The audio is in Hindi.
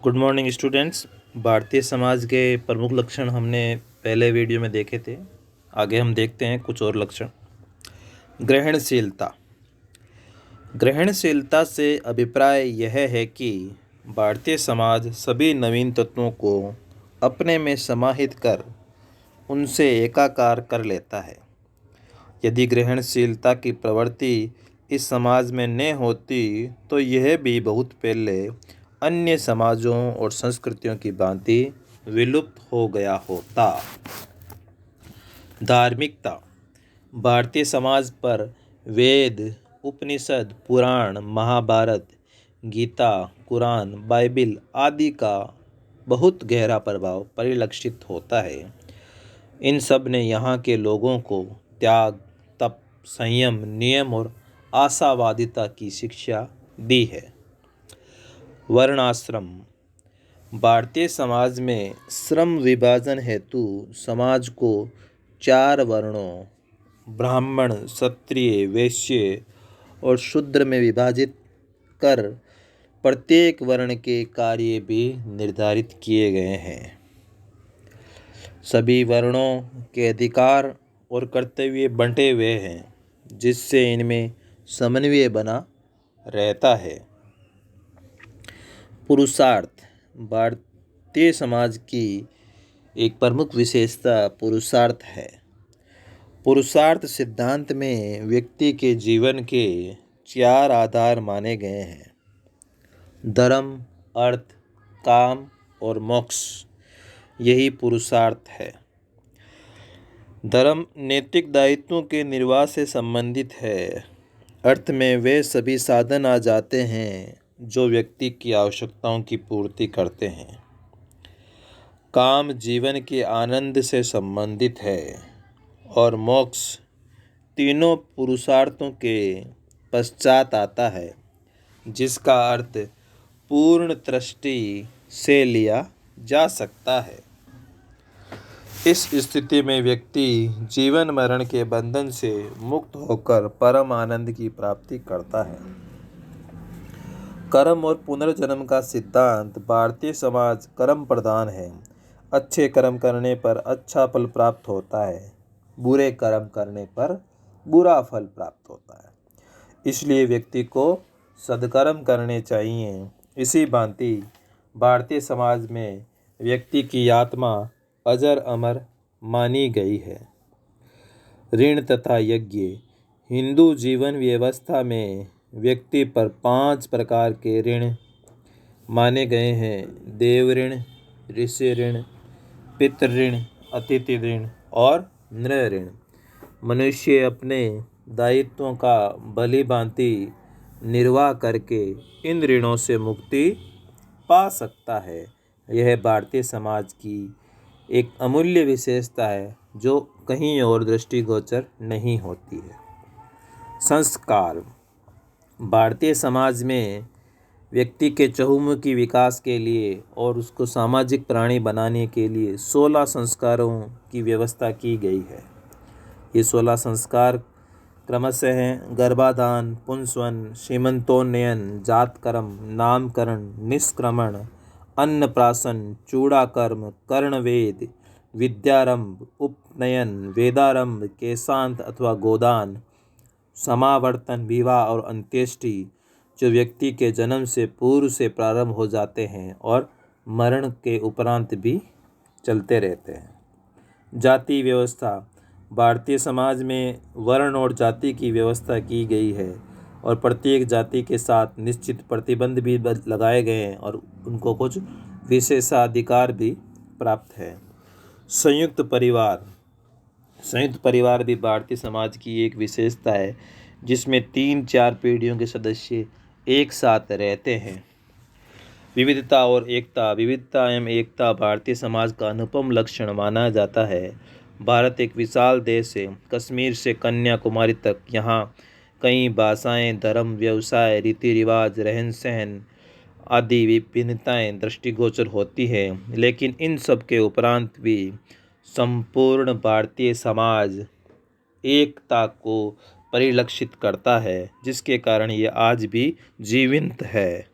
Good morning students. Bharatiya Samaj के प्रमुख लक्षण हमने पहले वीडियो में देखे थे। आगे हम देखते हैं कुछ और लक्षण। ग्रहणशीलता। ग्रहणशीलता से अभिप्राय यह है कि भारतीय समाज सभी नवीन तत्वों को अपने में समाहित कर उनसे एकाकार कर लेता है। यदि ग्रहणशीलता की प्रवृत्ति इस समाज में न होती तो यह भी बहुत पहले अन्य समाजों और संस्कृतियों की भांति विलुप्त हो गया होता। धार्मिकता। भारतीय समाज पर वेद, उपनिषद, पुराण, महाभारत, गीता, कुरान, बाइबिल आदि का बहुत गहरा प्रभाव परिलक्षित होता है। इन सब ने यहाँ के लोगों को त्याग, तप, संयम, नियम और आशावादिता की शिक्षा दी है। वर्णाश्रम। भारतीय समाज में श्रम विभाजन हेतु समाज को 4 वर्णों ब्राह्मण, क्षत्रिय, वैश्य और शूद्र में विभाजित कर प्रत्येक वर्ण के कार्य भी निर्धारित किए गए हैं। सभी वर्णों के अधिकार और कर्तव्य बंटे हुए हैं, जिससे इनमें समन्वय बना रहता है। पुरुषार्थ। भारतीय समाज की एक प्रमुख विशेषता पुरुषार्थ है। पुरुषार्थ सिद्धांत में व्यक्ति के जीवन के 4 आधार माने गए हैं: धर्म, अर्थ, काम और मोक्ष। यही पुरुषार्थ है। धर्म नैतिक दायित्वों के निर्वाह से संबंधित है। अर्थ में वे सभी साधन आ जाते हैं जो व्यक्ति की आवश्यकताओं की पूर्ति करते हैं। काम जीवन के आनंद से संबंधित है और मोक्ष तीनों पुरुषार्थों के पश्चात आता है, जिसका अर्थ पूर्ण दृष्टि से लिया जा सकता है। इस स्थिति में व्यक्ति जीवन मरण के बंधन से मुक्त होकर परम आनंद की प्राप्ति करता है। कर्म और पुनर्जन्म का सिद्धांत। भारतीय समाज कर्म प्रधान है। अच्छे कर्म करने पर अच्छा फल प्राप्त होता है, बुरे कर्म करने पर बुरा फल प्राप्त होता है। इसलिए व्यक्ति को सद्कर्म करने चाहिए। इसी भांति भारतीय समाज में व्यक्ति की आत्मा अजर अमर मानी गई है। ऋण तथा यज्ञ। हिंदू जीवन व्यवस्था में व्यक्ति पर 5 प्रकार के ऋण माने गए हैं: देव ऋण, ऋषि ऋण, पितृ ऋण, अतिथि ऋण और नृ ऋण। मनुष्य अपने दायित्वों का भली भांति निर्वाह करके इन ऋणों से मुक्ति पा सकता है। यह भारतीय समाज की एक अमूल्य विशेषता है जो कहीं और दृष्टिगोचर नहीं होती है। संस्कार। भारतीय समाज में व्यक्ति के चहुमुखी विकास के लिए और उसको सामाजिक प्राणी बनाने के लिए 16 संस्कारों की व्यवस्था की गई है। ये 16 संस्कार क्रमशः हैं: गर्भाधान, पुंसवन, सीमंतोन्नयन, जातकर्म, नामकरण, निष्क्रमण, अन्नप्राशन, चूड़ाकर्म, कर्णवेद, विद्यारंभ, उपनयन, वेदारंभ, केशांत अथवा गोदान, समावर्तन, विवाह और अंत्येष्टि, जो व्यक्ति के जन्म से पूर्व से प्रारंभ हो जाते हैं और मरण के उपरांत भी चलते रहते हैं। जाति व्यवस्था। भारतीय समाज में वर्ण और जाति की व्यवस्था की गई है और प्रत्येक जाति के साथ निश्चित प्रतिबंध भी लगाए गए हैं और उनको कुछ विशेषाधिकार भी प्राप्त है। संयुक्त परिवार। संयुक्त परिवार भी भारतीय समाज की एक विशेषता है, जिसमें 3-4 पीढ़ियों के सदस्य एक साथ रहते हैं। विविधता और एकता। विविधता एवं एकता भारतीय समाज का अनुपम लक्षण माना जाता है। भारत एक विशाल देश है। कश्मीर से कन्याकुमारी तक यहाँ कई भाषाएं, धर्म, व्यवसाय, रीति रिवाज, रहन सहन आदि विभिन्नताएं दृष्टिगोचर होती है, लेकिन इन सब के उपरांत भी संपूर्ण भारतीय समाज एकता को परिलक्षित करता है, जिसके कारण ये आज भी जीवंत है।